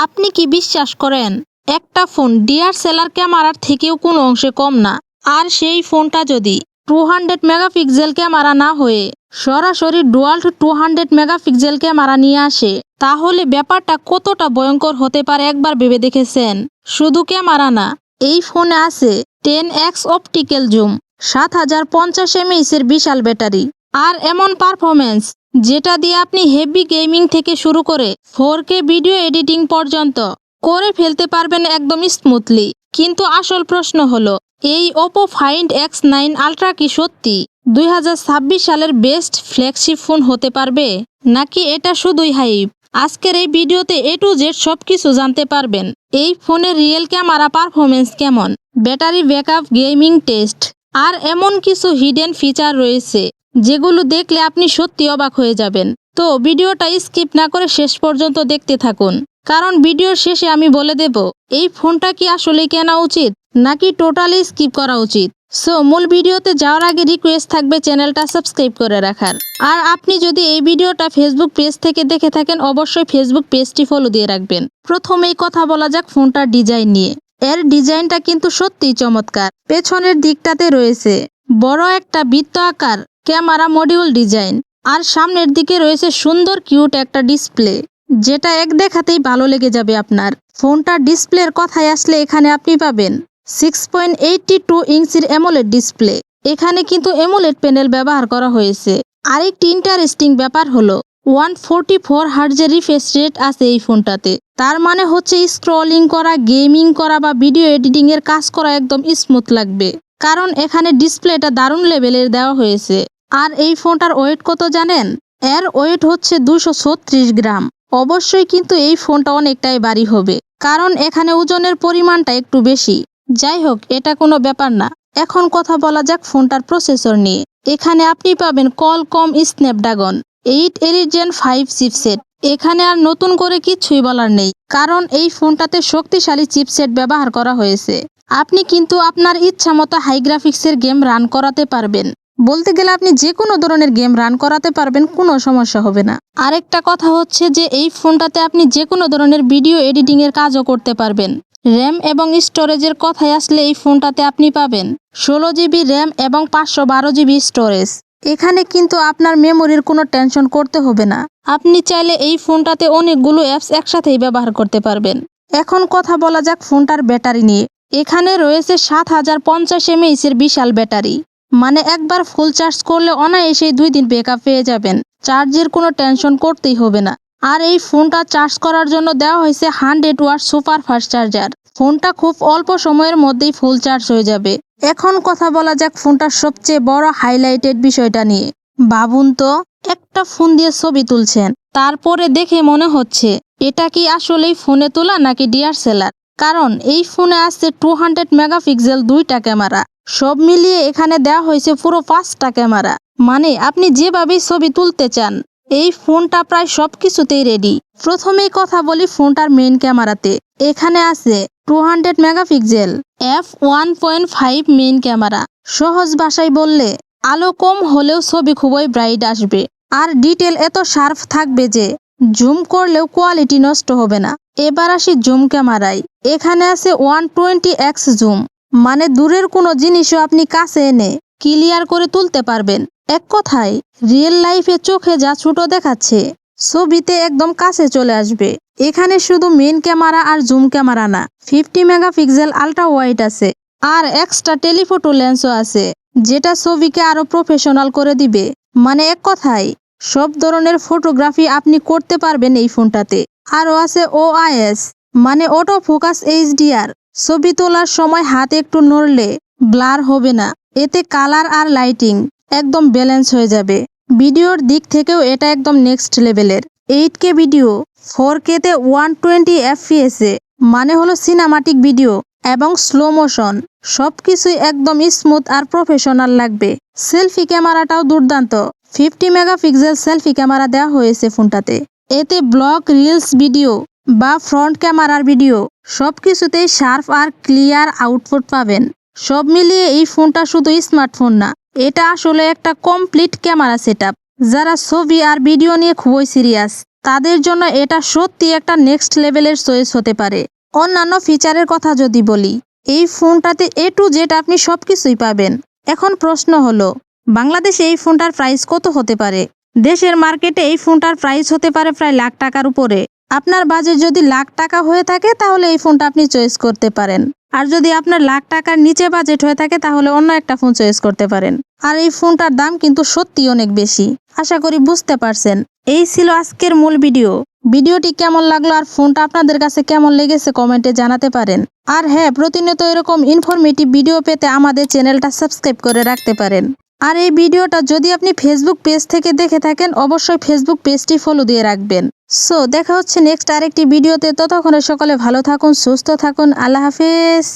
আপনি কি বিশ্বাস করেন একটা ফোন ডিআরএসএলআর ক্যামেরার থেকেও কোনো অংশে কম না? আর সেই ফোনটা যদি 200 মেগাপিক্সেল ক্যামেরা না হয়ে সরাসরি ডুয়াল 200 মেগাপিক্সেল ক্যামেরা নিয়ে আসে, তাহলে ব্যাপারটা কতটা ভয়ঙ্কর হতে পারে একবার ভেবে দেখেছেন? শুধু ক্যামেরা না, এই ফোনে আছে 10x অপটিক্যাল জুম, 7050 mAh এর বিশাল ব্যাটারি, আর এমন পারফরমেন্স যেটা দিয়ে আপনি হেভি গেমিং থেকে শুরু করে 4K ভিডিও এডিটিং পর্যন্ত করে ফেলতে পারবেন একদম স্মুথলি। কিন্তু আসল প্রশ্ন হলো, এই Oppo Find X9 Ultra কি সত্যি 2026 সালের বেস্ট ফ্ল্যাগশিপ ফোন হতে পারবে, নাকি এটা শুধুই হাইপ? আজকের এই ভিডিওতে A to Z সবকিছু জানতে পারবেন। এই ফোনের রিয়েল ক্যামেরা পারফরমেন্স কেমন, ব্যাটারি ব্যাকআপ, গেমিং টেস্ট, আর এমন কিছু হিডেন ফিচার রয়েছে যেগুলো দেখলে আপনি সত্যি অবাক হয়ে যাবেন। তো ভিডিওটা স্কিপ না করে শেষ পর্যন্ত দেখতে থাকুন, কারণ ভিডিওর শেষে আমি বলে দেব এই ফোনটা কি আসলে কেনা উচিত নাকি টোটালি স্কিপ করা উচিত। সো মূল ভিডিওতে যাওয়ার আগে রিকোয়েস্ট থাকবে চ্যানেলটা সাবস্ক্রাইব করে রাখার। আর আপনি যদি এই ভিডিওটা ফেসবুক পেজ থেকে দেখে থাকেন, অবশ্যই ফেসবুক পেজটি ফলো দিয়ে রাখবেন। প্রথমেই কথা বলা যাক ফোনটার ডিজাইন নিয়ে। এর ডিজাইনটা কিন্তু সত্যিই চমৎকার। পেছনের দিকটাতে রয়েছে বড় একটা বৃত্ত আকার ক্যামেরা মডিউল ডিজাইন, আর সামনের দিকে রয়েছে সুন্দর কিউট একটা ডিসপ্লে, যেটা এক দেখাতেই ভালো লেগে যাবে আপনার। ফোনটার ডিসপ্লের কথায় আসলে এখানে আপনি পাবেন 6.82 ইঞ্চির অ্যামোলেড ডিসপ্লে। এখানে কিন্তু অ্যামোলেড প্যানেল ব্যবহার করা হয়েছে। আরেকটি ইন্টারেস্টিং ব্যাপার হলো 144 হার্টজের রিফ্রেশ রেট আছে এই ফোনটাতে। তার মানে হচ্ছে স্ক্রলিং করা, গেমিং করা বা ভিডিও এডিটিং এর কাজ করা একদম স্মুথ লাগবে, কারণ এখানে ডিসপ্লেটা দারুণ লেভেলের দেওয়া হয়েছে। আর এই ফোনটার ওয়েট কত জানেন? এর ওয়েট হচ্ছে 236 গ্রাম। অবশ্যই কিন্তু এই ফোনটা অনেকটাই ভারী হবে, কারণ এখানে ওজনের পরিমাণটা একটু বেশি। যাই হোক, এটা কোনো ব্যাপার না। এখন কথা বলা যাক ফোনটার প্রসেসর নিয়ে। এখানে আপনি পাবেন Qualcomm Snapdragon 8 Elite Gen 5 chipset. এখানে আর নতুন করে কিছুই বলার নেই, কারণ এই ফোনটাতে শক্তিশালী চিপসেট ব্যবহার করা হয়েছে। আপনি কিন্তু আপনার ইচ্ছা মতো হাই গ্রাফিক্সের গেম রান করাতে পারবেন। বলতে গেলে আপনি যে কোনো ধরনের গেম রান করাতে পারবেন, কোনো সমস্যা হবে না। আরেকটা কথা হচ্ছে যে এই ফোনটাতে আপনি যে কোনো ধরনের ভিডিও এডিটিং এর কাজও করতে পারবেন। র্যাম এবং স্টোরেজের কথায় আসলে এই ফোনটাতে আপনি পাবেন 16GB র্যাম এবং 512GB স্টোরেজ। এখানে কিন্তু আপনার মেমোরির কোনো টেনশন করতে হবে না। আপনি চাইলে এই ফোনটাতে অনেকগুলো অ্যাপস একসাথেই ব্যবহার করতে পারবেন। এখন কথা বলা যাক ফোনটার ব্যাটারি নিয়ে। এখানে রয়েছে 7050 mAh এর বিশাল ব্যাটারি, মানে একবার ফুল চার্জ করলে অনায়াসেই 2 দিন ব্যাকআপ পেয়ে যাবেন। চার্জের কোনো টেনশন করতেই হবে না। আর এই ফোনটা চার্জ করার জন্য দেওয়া হয়েছে 100 ওয়াট সুপার ফাস্ট চার্জার। ফোনটা খুব অল্প সময়ের মধ্যেই ফুল চার্জ হয়ে যাবে। এখন কথা বলা যাক ফোনটার সবচেয়ে বড় হাইলাইটেড বিষয়টা নিয়ে। ভাবুন তো, একটা ফোন দিয়ে ছবি তুলছেন, তারপরে দেখে মনে হচ্ছে এটা কি আসলেই ফোনে তোলা নাকি ডিআরএসএলআর। কারণ এই ফোনে আছে 200 মেগাপিক্সেল দুইটা ক্যামেরা। সব মিলিয়ে এখানে দেওয়া হয়েছে পুরো 5টা ক্যামেরা। মানে আপনি যেভাবেই ছবি তুলতে চান, এই ফোনটা প্রায় সবকিছুতেই রেডি। প্রথমেই কথা বলি ফোনটার মেইন ক্যামেরাতে। এখানে আছে 200 মেগাপিক্সেল f1.5 মেইন ক্যামেরা। সহজ ভাষায় বললে, আলো কম হলেও ছবি খুবই ব্রাইট আসবে, আর ডিটেল এত শার্প থাকবে যে জুম করলেও কোয়ালিটি নষ্ট হবে না। এবার আসি জুম ক্যামেরায়। এখানে আছে 120x জুম, মানে দূরের কোনো জিনিসও আপনি কাছে এনে ক্লিয়ার করে তুলতে পারবেন। এক কথায় রিয়েল লাইফে চোখে যা ছোট দেখাচ্ছে, ছবিতে একদম কাছে চলে আসবে। এখানে শুধু মেইন ক্যামেরা আর জুম ক্যামেরা না, 50 মেগাপিক্সেল আল্ট্রা ওয়াইড আছে, আর এক্সট্রা টেলিফোটো লেন্সও আছে, যেটা ছবিকে আরো প্রফেশনাল করে দিবে। মানে এক কথায় সব ধরনের ফটোগ্রাফি আপনি করতে পারবেন এই ফোনটাতে। আরও আছে OIS, মানে অটো ফোকাস HDR। ছবি তোলার সময় হাত একটু নড়লে ব্লার হবে না। এতে কালার আর লাইটিং একদম ব্যালেন্স হয়ে যাবে। ভিডিওর দিক থেকেও এটা একদম নেক্সট লেভেলের। 8K ভিডিও 4K তে 120 FPS এ, মানে হলো সিনেমাটিক ভিডিও এবং স্লো মোশন, সবকিছুই একদম স্মুথ আর প্রফেশনাল লাগবে। সেলফি ক্যামেরাটাও দুর্দান্ত। 50 মেগাপিক্সেল সেলফি ক্যামেরা দেওয়া হয়েছে ফোনটাতে। এতে ব্লগ, রিলস ভিডিও বা ফ্রন্ট ক্যামেরার ভিডিও সবকিছুতেই শার্প আর ক্লিয়ার আউটপুট পাবেন। সব মিলিয়ে এই ফোনটা শুধু স্মার্টফোন না, এটা আসলে একটা কমপ্লিট ক্যামেরা সেটআপ। যারা ছবি আর ভিডিও নিয়ে খুবই সিরিয়াস, তাদের জন্য এটা সত্যি একটা নেক্সট লেভেলের চয়েস হতে পারে। অন্যান্য ফিচারের কথা যদি বলি, এই ফোনটাতে A to Z আপনি সবকিছুই পাবেন। এখন প্রশ্ন হলো, বাংলাদেশে এই ফোনটার প্রাইস কত হতে পারে? দেশের মার্কেটে এই ফোনটার প্রাইস হতে পারে প্রায় লাখ টাকার উপরে। আপনার বাজেট যদি লাখ টাকা হয়ে থাকে তাহলে এই ফোনটা আপনি চয়েস করতে পারেন। আর যদি আপনার লাখ টাকার নিচে বাজেট হয়ে থাকে তাহলে অন্য একটা ফোন চয়েস করতে পারেন। আর এই ফোনটার দাম কিন্তু সত্যি অনেক বেশি। আশা করি বুঝতে পারছেন। এই ছিল আজকের মূল ভিডিও। ভিডিওটি কেমন লাগলো আর ফোনটা আপনাদের কাছে কেমন লেগেছে কমেন্টে জানাতে পারেন। আর হ্যাঁ, প্রতিনিয়ত এরকম ইনফরমেটিভ ভিডিও পেতে আমাদের চ্যানেলটা সাবস্ক্রাইব করে রাখতে পারেন। আর এই ভিডিওটা যদি আপনি ফেসবুক পেজ থেকে দেখে থাকেন অবশ্যই ফেসবুক পেজটি ফলো দিয়ে রাখবেন। সো দেখা হচ্ছে নেক্সট আরেকটি ভিডিওতে। ততক্ষণে সকলে ভালো থাকুন, সুস্থ থাকুন। আল্লাহ হাফেজ।